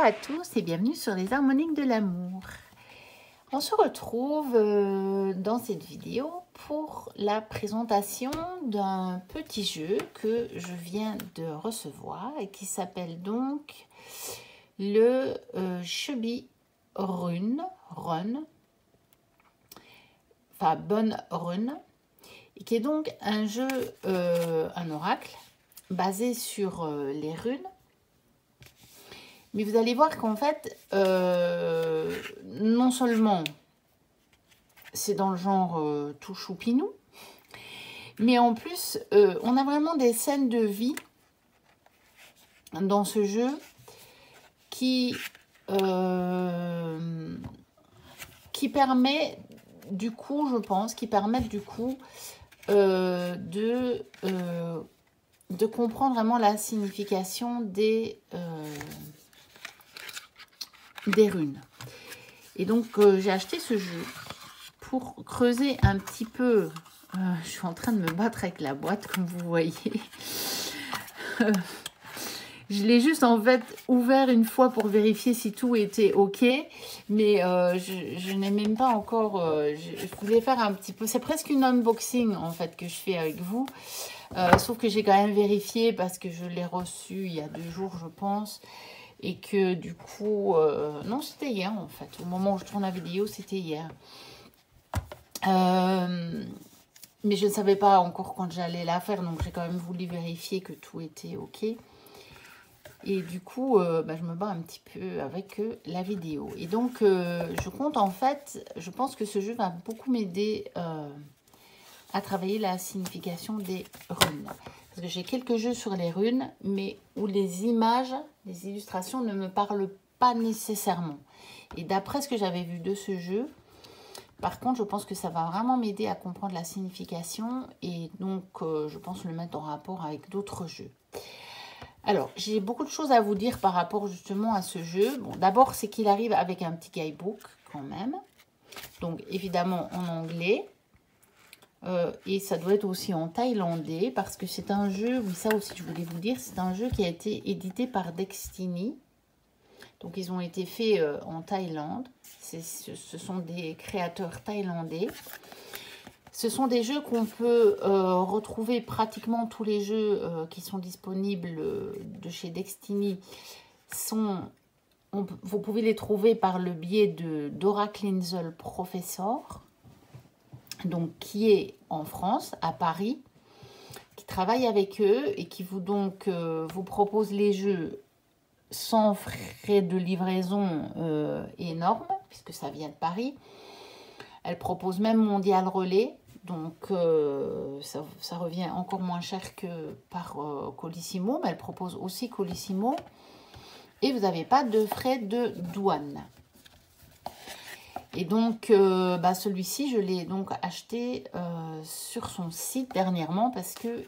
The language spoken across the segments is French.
à tous et bienvenue sur les harmoniques de l'amour. On se retrouve dans cette vidéo pour la présentation d'un petit jeu que je viens de recevoir et qui s'appelle donc le Chubby Run, enfin Bonne Run, et qui est donc un jeu, un oracle basé sur les runes. Mais vous allez voir qu'en fait, non seulement c'est dans le genre tout choupinou, mais en plus, on a vraiment des scènes de vie dans ce jeu qui permet du coup, je pense, qui permettent du coup de comprendre vraiment la signification des runes. Et donc j'ai acheté ce jeu pour creuser un petit peu. Je suis en train de me battre avec la boîte comme vous voyez. Je l'ai juste en fait ouvert une fois pour vérifier si tout était ok, mais je n'ai même pas encore, je voulais faire un petit peu, c'est presque une unboxing en fait que je fais avec vous, sauf que j'ai quand même vérifié parce que je l'ai reçu il y a 2 jours je pense, et que du coup, non c'était hier en fait, au moment où je tourne la vidéo c'était hier. Mais je ne savais pas encore quand j'allais la faire, donc j'ai quand même voulu vérifier que tout était ok. Et du coup, je me bats un petit peu avec la vidéo. Et donc, je compte en fait, je pense que ce jeu va beaucoup m'aider à travailler la signification des runes. Parce que j'ai quelques jeux sur les runes, mais où les images, les illustrations ne me parlent pas nécessairement. Et d'après ce que j'avais vu de ce jeu, par contre, je pense que ça va vraiment m'aider à comprendre la signification et donc je pense le mettre en rapport avec d'autres jeux. Alors, j'ai beaucoup de choses à vous dire par rapport justement à ce jeu. Bon, d'abord, c'est qu'il arrive avec un petit guidebook quand même. Donc, évidemment en anglais. Et ça doit être aussi en thaïlandais parce que c'est un jeu, oui ça aussi je voulais vous dire, c'est un jeu qui a été édité par Destiny. Donc, ils ont été faits en Thaïlande. Ce sont des créateurs thaïlandais. Ce sont des jeux qu'on peut retrouver pratiquement tous les jeux qui sont disponibles de chez Destiny. Vous pouvez les trouver par le biais d'Oracle Angel Professor, donc qui est en France, à Paris, qui travaille avec eux et qui vous propose les jeux sans frais de livraison énormes, puisque ça vient de Paris. Elle propose même Mondial Relais, donc ça revient encore moins cher que par Colissimo, mais elle propose aussi Colissimo. Et vous n'avez pas de frais de douane. Et donc, celui-ci, je l'ai donc acheté sur son site dernièrement parce qu'il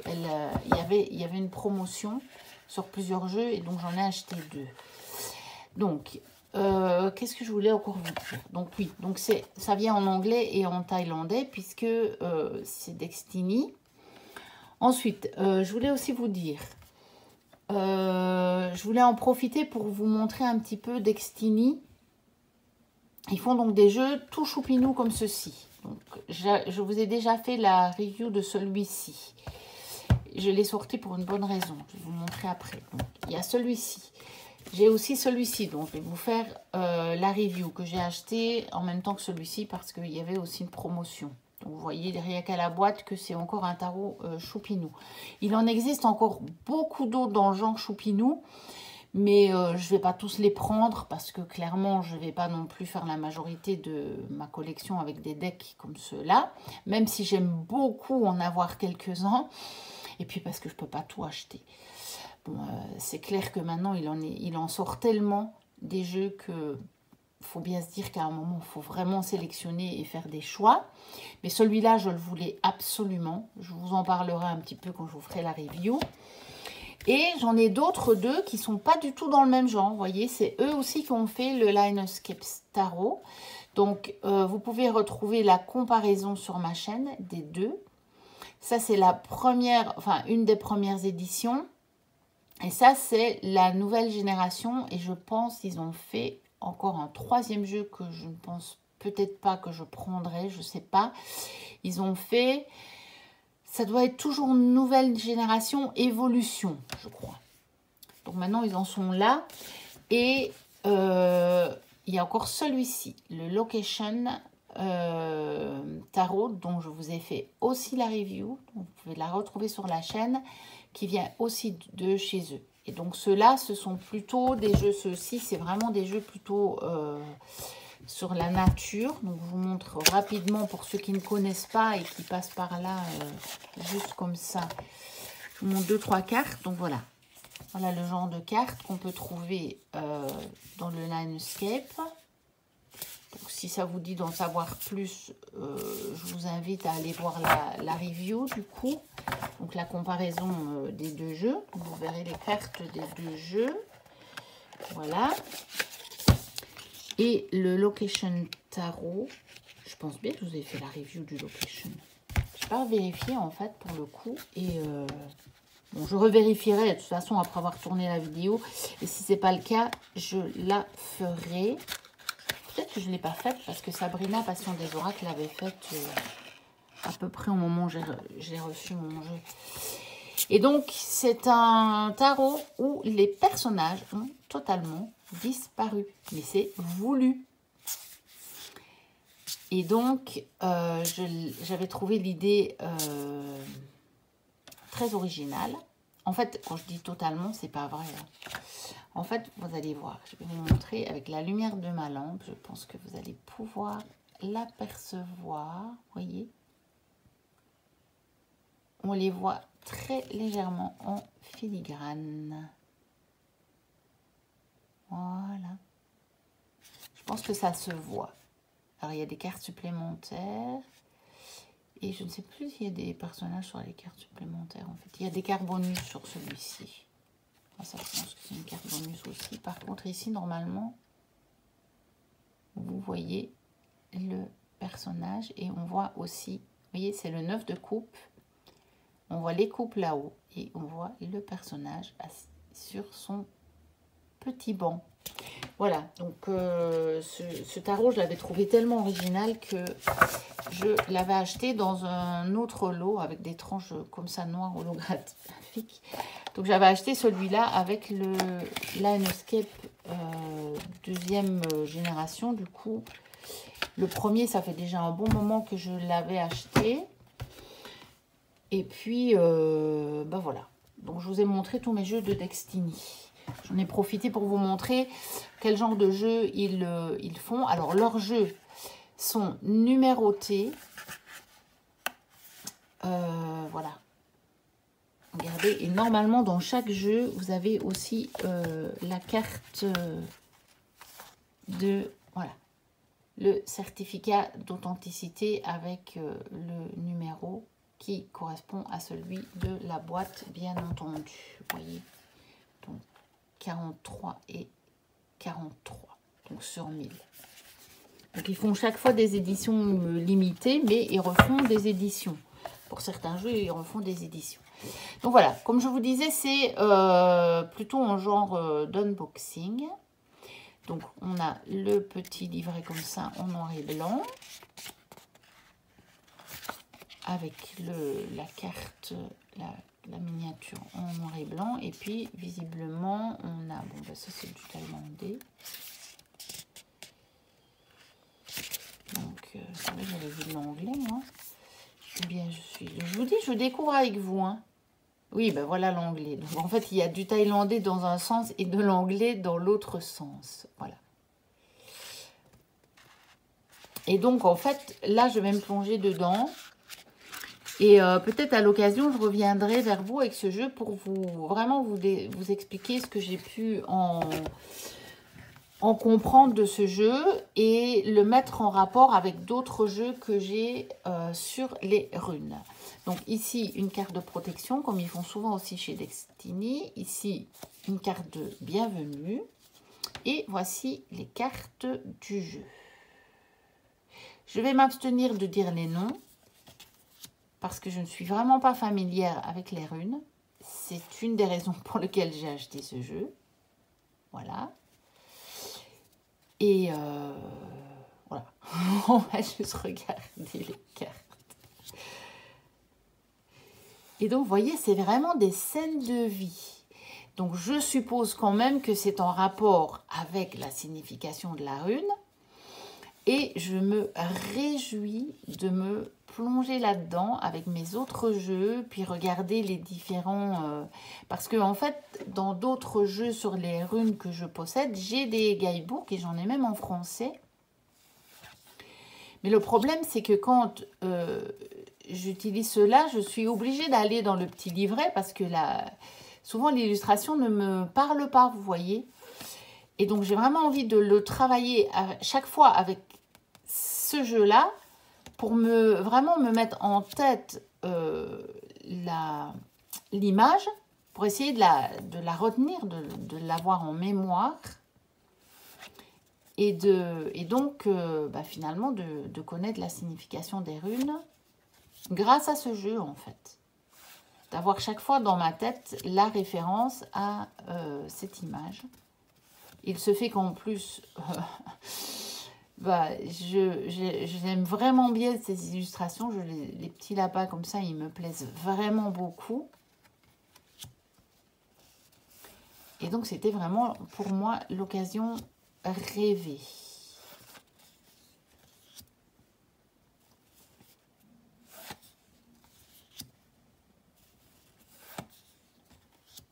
y avait une promotion sur plusieurs jeux et donc j'en ai acheté 2. Donc, qu'est-ce que je voulais encore vous dire? Donc oui, donc ça vient en anglais et en thaïlandais puisque c'est Destiny. Ensuite, je voulais aussi vous dire, je voulais en profiter pour vous montrer un petit peu Destiny. Ils font donc des jeux tout choupinou comme ceci. Donc, je vous ai déjà fait la review de celui-ci. Je l'ai sorti pour une bonne raison. Je vais vous montrer après. Donc, il y a celui-ci. J'ai aussi celui-ci. Donc, je vais vous faire la review que j'ai acheté en même temps que celui-ci parce qu'il y avait aussi une promotion. Donc, vous voyez rien qu'à la boîte que c'est encore un tarot choupinou. Il en existe encore beaucoup d'autres dans le genre choupinou. Mais je ne vais pas tous les prendre parce que clairement, je ne vais pas non plus faire la majorité de ma collection avec des decks comme ceux-là. Même si j'aime beaucoup en avoir quelques-uns. Et puis parce que je ne peux pas tout acheter. Bon, c'est clair que maintenant, il en sort tellement des jeux que faut bien se dire qu'à un moment, il faut vraiment sélectionner et faire des choix. Mais celui-là, je le voulais absolument. Je vous en parlerai un petit peu quand je vous ferai la review. Et j'en ai d'autres 2 qui ne sont pas du tout dans le même genre. Vous voyez, c'est eux aussi qui ont fait le Lionscape Tarot. Donc, vous pouvez retrouver la comparaison sur ma chaîne des 2. Ça, c'est la première, enfin, une des premières éditions. Et ça, c'est la nouvelle génération. Et je pense qu'ils ont fait encore un 3e jeu que je ne pense peut-être pas que je prendrai. Je ne sais pas. Ils ont fait... Ça doit être toujours une nouvelle génération, évolution, je crois. Donc maintenant, ils en sont là. Et il y a encore celui-ci, le Location Tarot, dont je vous ai fait aussi la review. Vous pouvez la retrouver sur la chaîne, qui vient aussi de chez eux. Et donc ceux-là, ce sont plutôt des jeux, ceux-ci, c'est vraiment des jeux plutôt sur la nature. Donc je vous montre rapidement pour ceux qui ne connaissent pas et qui passent par là juste comme ça. Je vous montre 2-3 cartes. Donc voilà. Voilà le genre de cartes qu'on peut trouver dans le Landscape. Donc, si ça vous dit d'en savoir plus, je vous invite à aller voir la review du coup. Donc la comparaison des deux jeux. Vous verrez les cartes des deux jeux. Voilà. Et le Location Tarot. Je pense bien que je vous ai fait la review du Location. Je n'ai pas vérifié en fait pour le coup. Et bon, je revérifierai de toute façon après avoir tourné la vidéo. Et si ce n'est pas le cas, je la ferai. Peut-être que je ne l'ai pas faite parce que Sabrina, Passion des Oracles, l'avait faite à peu près au moment où j'ai reçu mon jeu. Et donc, c'est un tarot où les personnages ont totalement disparu. Mais c'est voulu. Et donc, j'avais trouvé l'idée très originale. En fait, quand je dis totalement, c'est pas vrai. Hein. En fait, vous allez voir, je vais vous montrer avec la lumière de ma lampe. Je pense que vous allez pouvoir l'apercevoir. Voyez, on les voit très légèrement en filigrane. Voilà. Je pense que ça se voit. Alors, il y a des cartes supplémentaires. Et je ne sais plus s'il y a des personnages sur les cartes supplémentaires. En fait, il y a des cartes bonus sur celui-ci. Ça, je pense que c'est une carte bonus aussi. Par contre, ici, normalement, vous voyez le personnage. Et on voit aussi, vous voyez, c'est le 9 de coupe. On voit les coupes là-haut. Et on voit le personnage assis sur son petit banc. Voilà, donc ce tarot, je l'avais trouvé tellement original que je l'avais acheté dans un autre lot avec des tranches comme ça noires holographiques. Donc j'avais acheté celui-là avec le Landscape 2e génération. Du coup, le premier, ça fait déjà un bon moment que je l'avais acheté. Et puis, ben voilà. Donc je vous ai montré tous mes jeux de Destiny. J'en ai profité pour vous montrer quel genre de jeu ils font. Alors, leurs jeux sont numérotés. Voilà. Regardez. Et normalement, dans chaque jeu, vous avez aussi la carte de... Voilà. Le certificat d'authenticité avec le numéro qui correspond à celui de la boîte, bien entendu. Vous voyez. Donc, 43 et 43, donc sur 1000. Donc ils font chaque fois des éditions limitées, mais ils refont des éditions. Pour certains jeux, ils refont des éditions. Donc voilà, comme je vous disais, c'est plutôt un genre d'unboxing. Donc on a le petit livret comme ça en noir et blanc. Avec la carte, la miniature en noir et blanc. Et puis, visiblement, on a... Bon, bah, ça, c'est du thaïlandais. Donc, j'avais vu de l'anglais, moi. Eh bien, je vous dis, je découvre avec vous. Hein. Oui, ben voilà l'anglais. Donc, en fait, il y a du thaïlandais dans un sens et de l'anglais dans l'autre sens. Voilà. Et donc, en fait, là, je vais me plonger dedans. Et peut-être à l'occasion, je reviendrai vers vous avec ce jeu pour vraiment vous expliquer ce que j'ai pu en comprendre de ce jeu et le mettre en rapport avec d'autres jeux que j'ai sur les runes. Donc ici, une carte de protection, comme ils font souvent aussi chez Destiny. Ici, une carte de bienvenue. Et voici les cartes du jeu. Je vais m'abstenir de dire les noms. Parce que je ne suis vraiment pas familière avec les runes. c'est une des raisons pour lesquelles j'ai acheté ce jeu. Voilà. Et voilà. On va juste regarder les cartes. Et donc, vous voyez, c'est vraiment des scènes de vie. Donc, je suppose quand même que c'est en rapport avec la signification de la rune. Et je me réjouis de me plonger là-dedans avec mes autres jeux, puis regarder les différents... parce que en fait, dans d'autres jeux sur les runes que je possède, j'ai des guidebooks et j'en ai même en français. Mais le problème, c'est que quand j'utilise cela, je suis obligée d'aller dans le petit livret parce que souvent l'illustration ne me parle pas, vous voyez. Et donc, j'ai vraiment envie de le travailler chaque fois avec ce jeu-là pour vraiment me mettre en tête l'image, pour essayer de la retenir, de l'avoir en mémoire et donc finalement de connaître la signification des runes grâce à ce jeu en fait. D'avoir chaque fois dans ma tête la référence à cette image. Il se fait qu'en plus... j'aime vraiment bien ces illustrations. Les petits lapins comme ça, ils me plaisent vraiment beaucoup. Et donc, c'était vraiment pour moi l'occasion rêvée.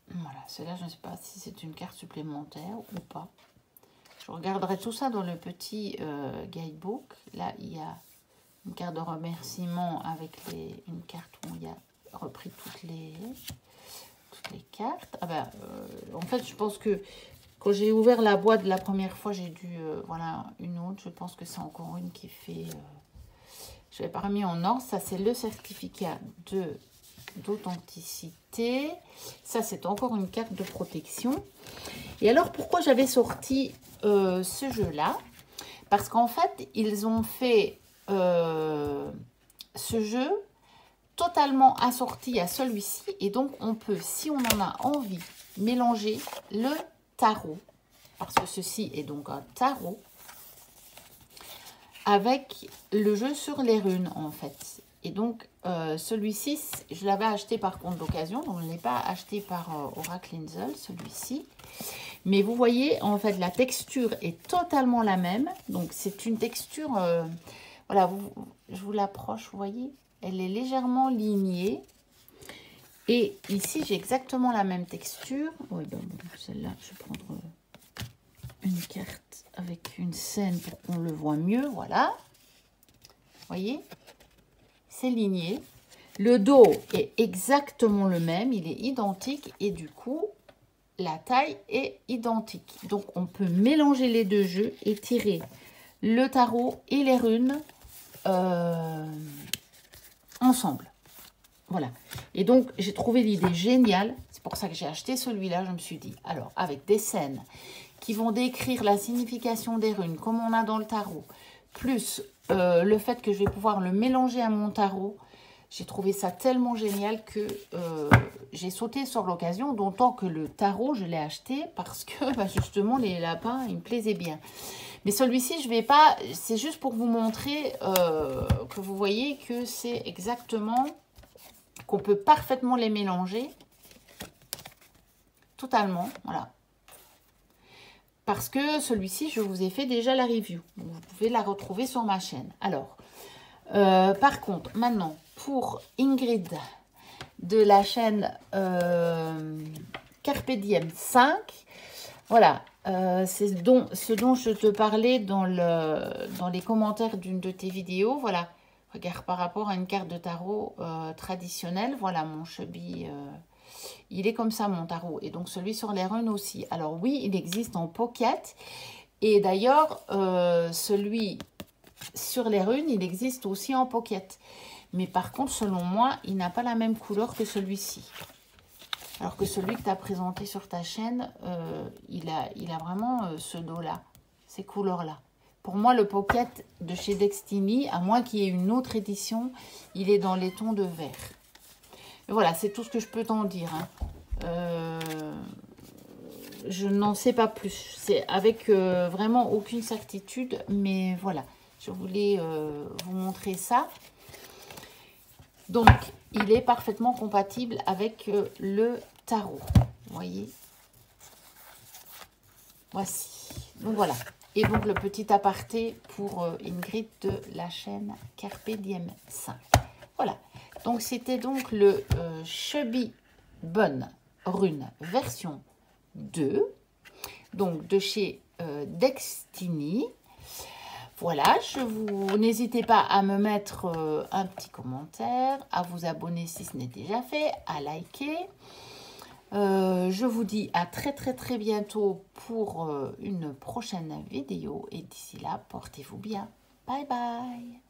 Voilà, celle-là, je ne sais pas si c'est une carte supplémentaire ou pas. Je regarderai tout ça dans le petit guidebook. Là, il y a une carte de remerciement avec une carte où il y a repris toutes les cartes. En fait, je pense que quand j'ai ouvert la boîte la première fois, j'ai dû... voilà, une autre. Je pense que c'est encore une qui fait... je l'ai pas remis en ordre. Ça, c'est le certificat d'authenticité. Ça, c'est encore une carte de protection. Et alors, pourquoi j'avais sorti ce jeu-là? Parce qu'en fait, ils ont fait ce jeu totalement assorti à celui-ci. Et donc, on peut, si on en a envie, mélanger le tarot. Parce que ceci est donc un tarot. Avec le jeu sur les runes, en fait. Et donc, celui-ci, je l'avais acheté par contre d'occasion. Donc, je ne l'ai pas acheté par Oracle Inzel, celui-ci. Mais vous voyez, en fait, la texture est totalement la même. Donc, c'est une texture... voilà, je vous l'approche, vous voyez. Elle est légèrement lignée. Et ici, j'ai exactement la même texture. Oui, bon, celle-là, je vais prendre une carte avec une scène pour qu'on le voit mieux. Voilà. Vous voyez, c'est ligné. Le dos est exactement le même. Il est identique. Et du coup... la taille est identique. Donc, on peut mélanger les deux jeux et tirer le tarot et les runes ensemble. Voilà. Et donc, j'ai trouvé l'idée géniale. C'est pour ça que j'ai acheté celui-là. Je me suis dit, alors, avec des scènes qui vont décrire la signification des runes, comme on a dans le tarot, plus le fait que je vais pouvoir le mélanger à mon tarot, j'ai trouvé ça tellement génial que j'ai sauté sur l'occasion, d'autant que le tarot, je l'ai acheté parce que justement, les lapins, ils me plaisaient bien. Mais celui-ci, je ne vais pas... C'est juste pour vous montrer que vous voyez que c'est exactement... qu'on peut parfaitement les mélanger. Totalement, voilà. Parce que celui-ci, je vous ai fait déjà la review. Donc, vous pouvez la retrouver sur ma chaîne. Alors, par contre, maintenant... pour Ingrid de la chaîne Carpe Diem 5. Voilà, c'est ce dont je te parlais dans les commentaires d'une de tes vidéos. Voilà, regarde par rapport à une carte de tarot traditionnelle. Voilà, mon chubby, il est comme ça mon tarot. Et donc celui sur les runes aussi. Alors oui, il existe en pocket. Et d'ailleurs, celui sur les runes, il existe aussi en pocket. Mais par contre, selon moi, il n'a pas la même couleur que celui-ci. Alors que celui que tu as présenté sur ta chaîne, il a vraiment ce dos-là, ces couleurs-là. Pour moi, le pocket de chez Destiny, à moins qu'il y ait une autre édition, il est dans les tons de vert. Voilà, c'est tout ce que je peux t'en dire. Hein. Je n'en sais pas plus. C'est avec vraiment aucune certitude. Mais voilà, je voulais vous montrer ça. Donc, il est parfaitement compatible avec le tarot. Vous voyez? Voici. Donc, voilà. Et donc, le petit aparté pour Ingrid de la chaîne Carpe Diem 5. Voilà. Donc, c'était donc le Chubby Bonne Rune version 2. Donc, de chez Destiny. Voilà, n'hésitez pas à me mettre un petit commentaire, à vous abonner si ce n'est déjà fait, à liker. Je vous dis à très bientôt pour une prochaine vidéo et d'ici là, portez-vous bien. Bye bye.